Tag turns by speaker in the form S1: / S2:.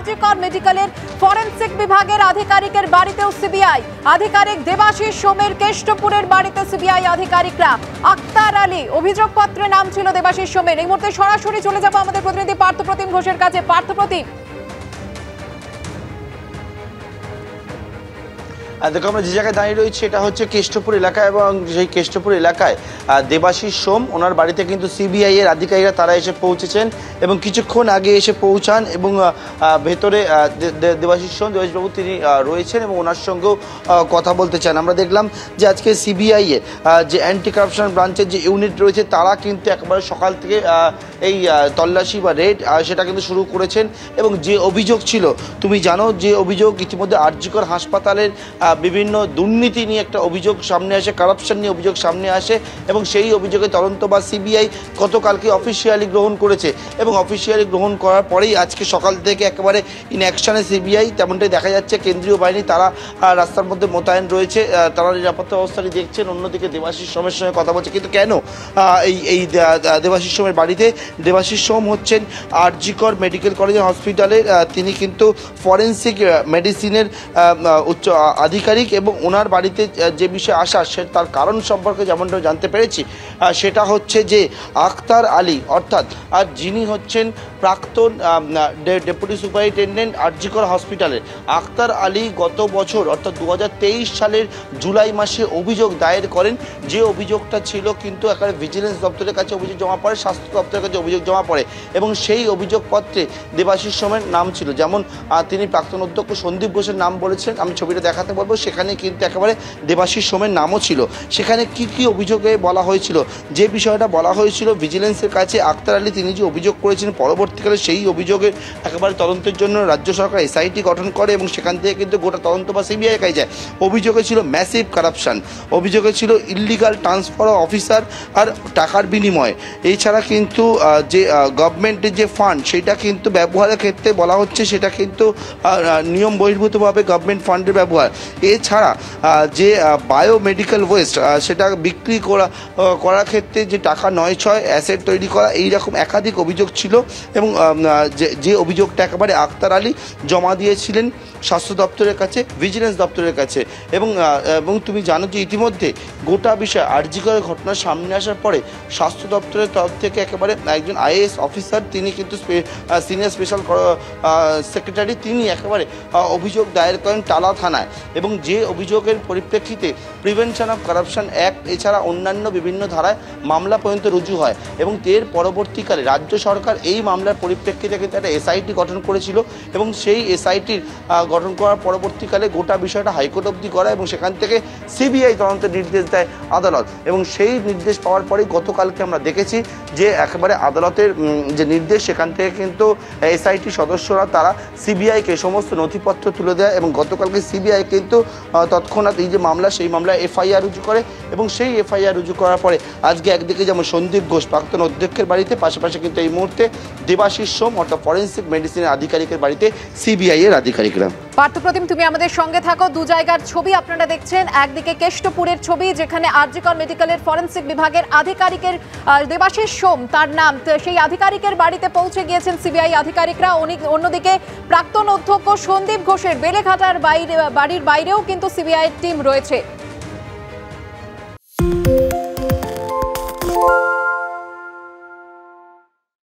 S1: আরজিকর মেডিকেলের ফরেনসিক বিভাগের আধিকারিকের বাড়িতেও সিবিআই। আধিকারিক দেবাশিস সোমের কেষ্টপুরের বাড়িতে সিবিআই আধিকারিকরা। আক্তার আলী অভিযোগপত্রে নাম ছিল দেবাশিস সোমের। এই মুহূর্তে সরাসরি চলে যাব আমাদের প্রতিনিধি পার্থপ্রতিম ঘোষের কাছে। পার্থপ্রতিম,
S2: দেখো আমরা যে জায়গায় দাঁড়িয়ে রয়েছি এটা হচ্ছে কেষ্টপুর এলাকা, এবং সেই কেষ্টপুর এলাকায় দেবাশিস সোম ওনার বাড়িতে কিন্তু সিবিআই এর আধিকারিকরা তারা এসে পৌঁছেছেন এবং কিছুক্ষণ আগে এসে পৌঁছান এবং ভেতরে দেবাশিস বাবু তিনি রয়েছেন এবং ওনার সঙ্গেও কথা বলতে চান। আমরা দেখলাম যে আজকে সিবিআই এর যে অ্যান্টি কারাপশন ব্রাঞ্চের যে ইউনিট রয়েছে তারা কিন্তু একেবারে সকাল থেকে এই তল্লাশি বা রেড সেটা কিন্তু শুরু করেছেন। এবং যে অভিযোগ ছিল, তুমি জানো যে অভিযোগ ইতিমধ্যে আরজিকর হাসপাতালের বিভিন্ন দুর্নীতি নিয়ে একটা অভিযোগ সামনে আসে, কারাপশন নিয়ে অভিযোগ সামনে আসে এবং সেই অভিযোগে তদন্ত বা সিবিআই গতকালকে অফিসিয়ালি গ্রহণ করেছে এবং অফিসিয়ালি গ্রহণ করার পরেই আজকে সকাল থেকে একেবারে ইন অ্যাকশনে সিবিআই, তেমনটাই দেখা যাচ্ছে কেন্দ্রীয় বাহিনী তারা রাস্তার মধ্যে মোতায়েন রয়েছে, তারা নিরাপত্তা ব্যবস্থাটি দেখছেন। অন্যদিকে দেবাশিস সোমের সঙ্গে কথা বলছে। কিন্তু কেন এই দেবাশিস সোমের বাড়িতে? দেবাশিস সোম হচ্ছেন আরজিকর মেডিকেল কলেজ হসপিটালের তিনি কিন্তু ফরেনসিক মেডিসিনের উচ্চ আধিকারিক এবং ওনার বাড়িতে যে বিষয়ে আসা তার কারণ সম্পর্কে যেমনটা জানতে পেরেছি সেটা হচ্ছে যে আক্তার আলী অর্থাৎ যিনি হচ্ছেন প্রাক্তন ডেপুটি সুপারিনটেন্ডেন্ট আরজিকর হসপিটালের, আক্তার আলী গত বছর অর্থাৎ 2023 সালের জুলাই মাসে অভিযোগ দায়ের করেন। যে অভিযোগটা ছিল কিন্তু একেবারে ভিজিলেন্স দপ্তরের কাছে অভিযোগ জমা পড়ে, স্বাস্থ্য দপ্তরের কাছে অভিযোগ জমা পড়ে এবং সেই অভিযোগপত্রে দেবাশিস সোমের নাম ছিল। যেমন তিনি প্রাক্তন অধ্যক্ষ সন্দীপ ঘোষের নাম বলেছেন, আমি ছবিটা দেখাতে বলবো, সেখানে কিন্তু একেবারে দেবাশিস সোমের নামও ছিল। সেখানে কি কি অভিযোগে বলা হয়েছিল, যে বিষয়টা বলা হয়েছিল ভিজিলেন্সের কাছে আক্তার আলী তিনি যে অভিযোগ করেছেন, পরবর্তীকালে সেই অভিযোগের একেবারে তদন্তের জন্য রাজ্য সরকার এসআইটি গঠন করে এবং সেখান থেকে কিন্তু গোটা তদন্ত বা সিবিআই কাছে যায়। অভিযোগে ছিল ম্যাসিভ কারাপশন, অভিযোগে ছিল ইললিগাল ট্রান্সফার অফ অফিসার আর টাকার বিনিময়ে। এছাড়া কিন্তু যে গভর্নমেন্টের যে ফান্ড সেটা কিন্তু ব্যবহারের ক্ষেত্রে বলা হচ্ছে সেটা কিন্তু নিয়ম বহির্ভূতভাবে গভর্নমেন্ট ফান্ডের ব্যবহার। এছাড়া যে বায়োমেডিক্যাল ওয়েস্ট সেটা বিক্রি করার ক্ষেত্রে যে টাকা নয় ছয় অ্যাসেট তৈরি করা, এইরকম একাধিক অভিযোগ ছিল এবং যে অভিযোগটা একেবারে আক্তার আলী জমা দিয়েছিলেন স্বাস্থ্য দপ্তরের কাছে, ভিজিলেন্স দপ্তরের কাছে। এবং তুমি জানো যে ইতিমধ্যে গোটা বিষয় আরজিকরের ঘটনা সামনে আসার পরে স্বাস্থ্য দপ্তরের তরফ থেকে একেবারে একজন আইএএস অফিসার তিনি কিন্তু সিনিয়র স্পেশাল সেক্রেটারি তিনি একেবারে অভিযোগ দায়ের করেন টালা থানায় এবং যে অভিযোগের পরিপ্রেক্ষিতে প্রিভেনশন অফ কারাপশন অ্যাক্ট এছাড়া অন্যান্য বিভিন্ন ধারায় মামলা পর্যন্ত রুজু হয় এবং এর পরবর্তীকালে রাজ্য সরকার এই মামলার পরিপ্রেক্ষিতে কিন্তু একটা এসআইটি গঠন করেছিল এবং সেই এসআইটির গঠন করার পরবর্তীকালে গোটা বিষয়টা হাইকোর্ট অবধি করা এবং সেখান থেকে সিবিআই তদন্তের নির্দেশ দেয় আদালত এবং সেই নির্দেশ পাওয়ার পরেই গতকালকে আমরা দেখেছি যে একেবারে আদালতের যে নির্দেশ সেখান থেকে কিন্তু এসআইটি সদস্যরা তারা সিবিআইকে সমস্ত নথিপত্র তুলে দেয় এবং গতকালকে সিবিআই কিন্তু তৎক্ষণাৎ এই যে মামলা সেই মামলায় এফআইআর রুজু করে এবং সেই এফআইআর রুজু করার পরে আজকে একদিকে যেমন সন্দীপ ঘোষ প্রাক্তন অধ্যক্ষের বাড়িতে, পাশাপাশি কিন্তু এই মুহূর্তে দেবাশিস সোম অর্থাৎ ফরেনসিক মেডিসিনের আধিকারিকের বাড়িতে সিবিআই এর আধিকারিকরা।
S1: পার্থপ্রতিম, তুমি আমাদের সঙ্গে থাকো। দু জায়গার ছবি আপনারা দেখছেন, একদিকে কেষ্টপুরের ছবি যেখানে আরজিকর মেডিকেলের ফরেনসিক বিভাগের আধিকারিকের দেবাশিস সোম তার নাম, সেই আধিকারিকের বাড়িতে পৌঁছে গিয়েছেন সিবিআই আধিকারিকরা। অন্যদিকে প্রাক্তন অধ্যক্ষ সন্দীপ ঘোষের বেলেঘাটার বাড়ির বাইরেও কিন্তু সিবিআই টিম রয়েছে।